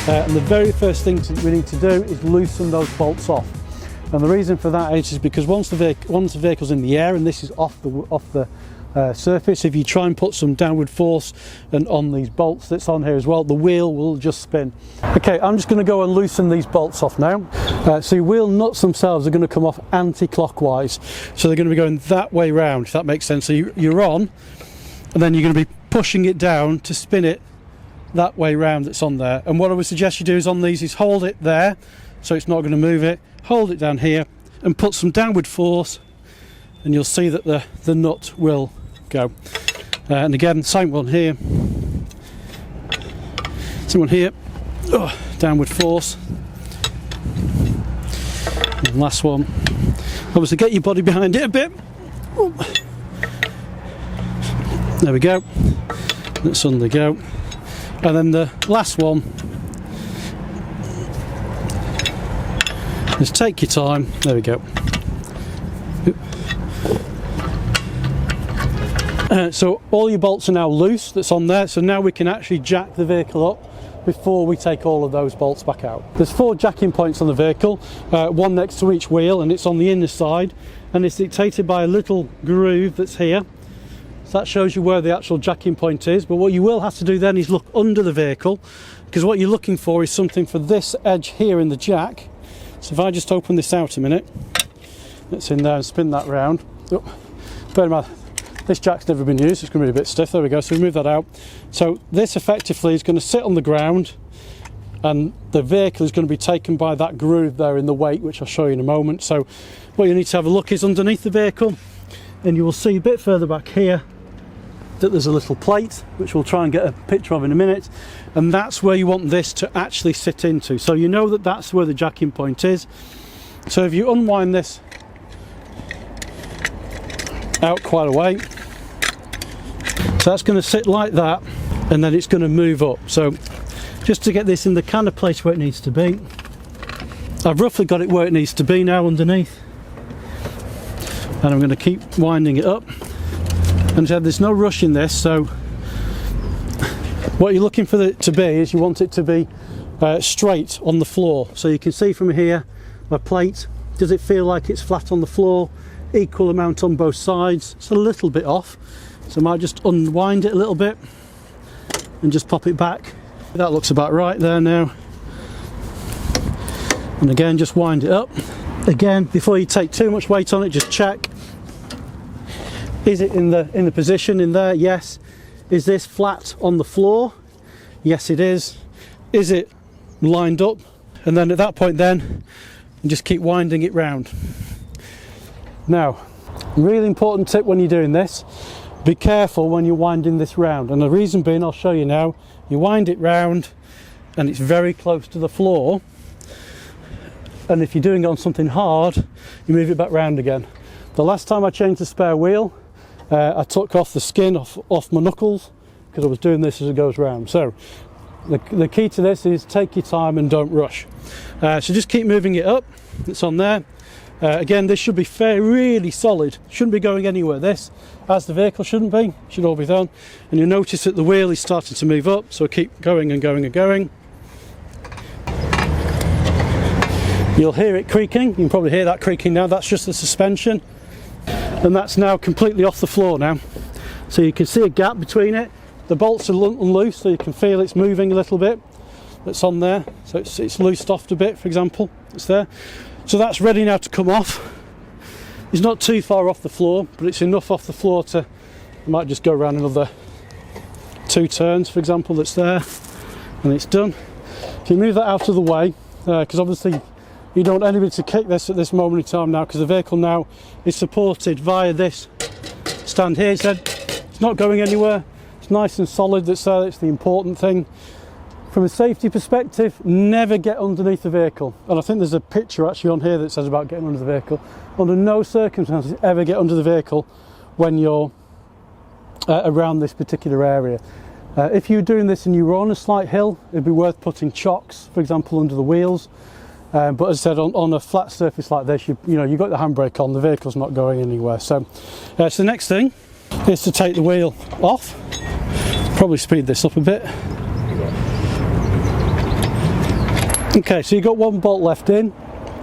And the very first thing we need to do is loosen those bolts off. And the reason for that is because once the vehicle's in the air and this is off the surface, if you try and put some downward force and on these bolts that's on here as well, the wheel will just spin. Okay, I'm just going to go and loosen these bolts off now. So your wheel nuts themselves are going to come off anti-clockwise, so they're going to be going that way round, if that makes sense. So you're on, and then you're going to be pushing it down to spin it that way round that's on there. And what I would suggest you do is on these is hold it there, so it's not going to move it. Hold it down here and put some downward force, and you'll see that the nut will go. And again, same one here, downward force, and last one, obviously get your body behind it a bit. There we go, let's suddenly go. And then the last one, just take your time, there we go. So all your bolts are now loose that's on there, so now we can actually jack the vehicle up before we take all of those bolts back out. There's 4 jacking points on the vehicle, one next to each wheel, and it's on the inner side, and it's dictated by a little groove that's here. So that shows you where the actual jacking point is. But what you will have to do then is look under the vehicle, because what you're looking for is something for this edge here in the jack. So if I just open this out a minute, it's in there, and spin that round. Oh, bear in mind, this jack's never been used, it's going to be a bit stiff. There we go, so we move that out. So this effectively is going to sit on the ground, and the vehicle is going to be taken by that groove there in the weight, which I'll show you in a moment. So what you need to have a look is underneath the vehicle, and you will see a bit further back here that there's a little plate, which we'll try and get a picture of in a minute, and that's where you want this to actually sit into. So you know that that's where the jacking point is. So if you unwind this out quite a way, so that's going to sit like that, and then it's going to move up. So just to get this in the kind of place where it needs to be, I've roughly got it where it needs to be now underneath, and I'm going to keep winding it up. And so there's no rush in this, so what you're looking for it to be is you want it to be straight on the floor. So you can see from here my plate, does it feel like it's flat on the floor? Equal amount on both sides. It's a little bit off, so I might just unwind it a little bit and just pop it back. That looks about right there now. And again, just wind it up. Again, before you take too much weight on it, just check. Is it in the position in there? Yes. Is this flat on the floor? Yes, it is. Is it lined up? And then at that point then, you just keep winding it round. Now, really important tip when you're doing this, be careful when you're winding this round. And the reason being, I'll show you now, you wind it round and it's very close to the floor. And if you're doing it on something hard, you move it back round again. The last time I changed the spare wheel, I took off the skin off my knuckles, because I was doing this as it goes round. So the key to this is take your time and don't rush. So just keep moving it up, it's on there. Again, this should be really solid, shouldn't be going anywhere. This, as the vehicle shouldn't be, should all be done. And you'll notice that the wheel is starting to move up, so keep going and going and going. You'll hear it creaking, you can probably hear that creaking now, that's just the suspension. And that's now completely off the floor now. So you can see a gap between it. The bolts are loose, so you can feel it's moving a little bit. That's on there, so it's loosed off a bit, for example, it's there. So that's ready now to come off. It's not too far off the floor, but it's enough off the floor to, I might just go around another 2 turns, for example, that's there, and it's done. If you move that out of the way, because obviously you don't want anybody to kick this at this moment in time now, because the vehicle now is supported via this stand here. It's not going anywhere, it's nice and solid, that's there, it's the important thing. From a safety perspective, never get underneath the vehicle. And I think there's a picture actually on here that says about getting under the vehicle. Under no circumstances ever get under the vehicle when you're around this particular area. If you're doing this and you were on a slight hill, it'd be worth putting chocks, for example, under the wheels. But as I said, on a flat surface like this, you've got the handbrake on, the vehicle's not going anywhere. So the next thing is to take the wheel off. Probably speed this up a bit. Okay, so you've got one bolt left in.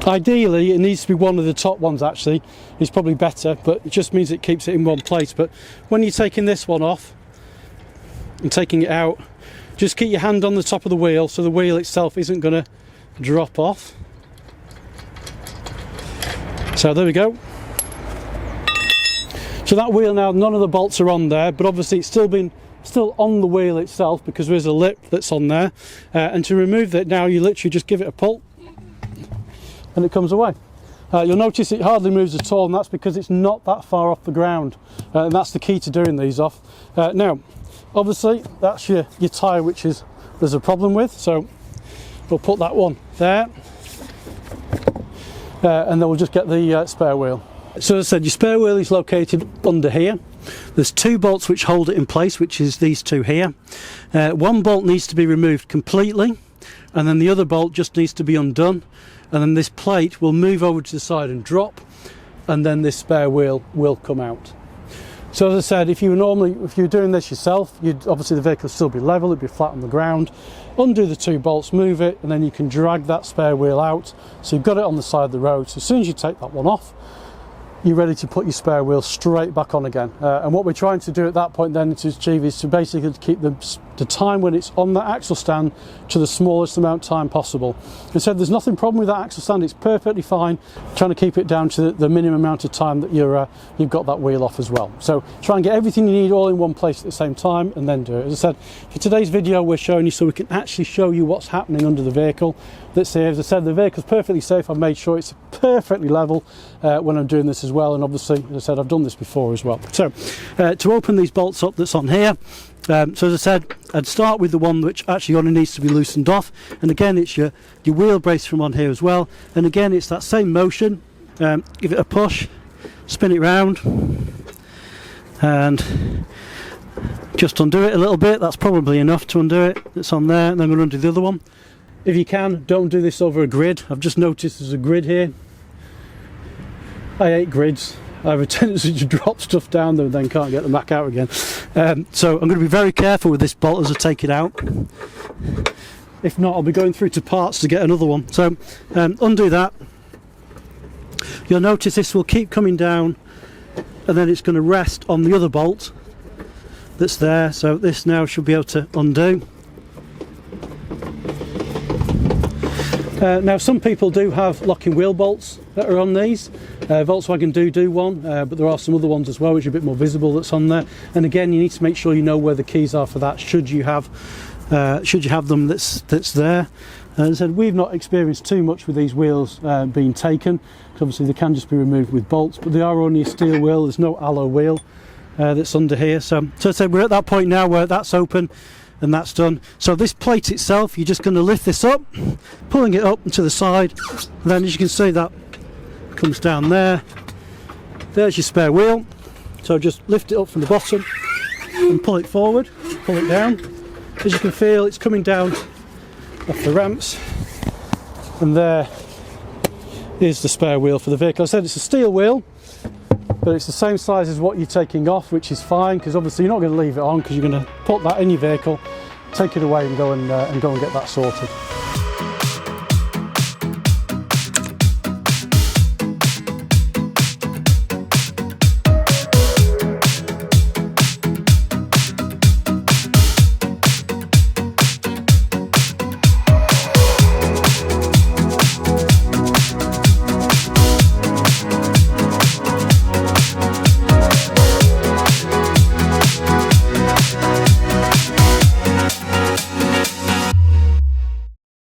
Ideally, it needs to be one of the top ones actually. It's probably better, but it just means it keeps it in one place. But when you're taking this one off and taking it out, just keep your hand on the top of the wheel so the wheel itself isn't going to drop off. So there we go. So that wheel now, none of the bolts are on there, but obviously it's still on the wheel itself because there's a lip that's on there. And to remove that now, you literally just give it a pull and it comes away. You'll notice it hardly moves at all, and that's because it's not that far off the ground. And that's the key to doing these off. Now, obviously, that's your tyre which there's a problem with, so we'll put that one there. And then we'll just get the spare wheel. So as I said, your spare wheel is located under here. There's two bolts which hold it in place, which is these two here. One bolt needs to be removed completely, and then the other bolt just needs to be undone, and then this plate will move over to the side and drop, and then this spare wheel will come out. So as I said, if you were doing this yourself, obviously the vehicle will still be level, it'd be flat on the ground. Undo the two bolts, move it, and then you can drag that spare wheel out. So you've got it on the side of the road. So as soon as you take that one off, you're ready to put your spare wheel straight back on again. And what we're trying to do at that point then to achieve is to basically keep the time when it's on that axle stand to the smallest amount of time possible. As I said, there's nothing problem with that axle stand, it's perfectly fine. Trying to keep it down to the minimum amount of time that you've got that wheel off as well. So try and get everything you need all in one place at the same time and then do it. As I said, for today's video we're showing you so we can actually show you what's happening under the vehicle that's here. As I said, the vehicle's perfectly safe. I've made sure it's perfectly level when I'm doing this as well, and obviously, as I said, I've done this before as well. So to open these bolts up that's on here, so as I said, I'd start with the one which actually only needs to be loosened off, and again it's your wheel brace from on here as well, and again it's that same motion. Give it a push, spin it round, and just undo it a little bit. That's probably enough to undo it. It's on there, and then we'll undo the other one. If you can, don't do this over a grid. I've just noticed there's a grid here. I hate grids. I have a tendency to drop stuff down them and then can't get them back out again. So I'm going to be very careful with this bolt as I take it out. If not, I'll be going through to parts to get another one. So undo that. You'll notice this will keep coming down, and then it's going to rest on the other bolt that's there. So this now should be able to undo. Now some people do have locking wheel bolts that are on these. Volkswagen do one, but there are some other ones as well which are a bit more visible that's on there. And again, you need to make sure you know where the keys are for that should you have them that's there. As I said, we've not experienced too much with these wheels being taken, because obviously they can just be removed with bolts, but they are only a steel wheel. There's no alloy wheel that's under here. So as I said, we're at that point now where that's open and that's done. So this plate itself, you're just going to lift this up, pulling it up to the side, and then as you can see that comes down there. There's your spare wheel. So just lift it up from the bottom and pull it forward, pull it down. As you can feel, it's coming down off the ramps, and there is the spare wheel for the vehicle. I said it's a steel wheel, but it's the same size as what you're taking off, which is fine, because obviously you're not going to leave it on, because you're going to put that in your vehicle, take it away and go and get that sorted.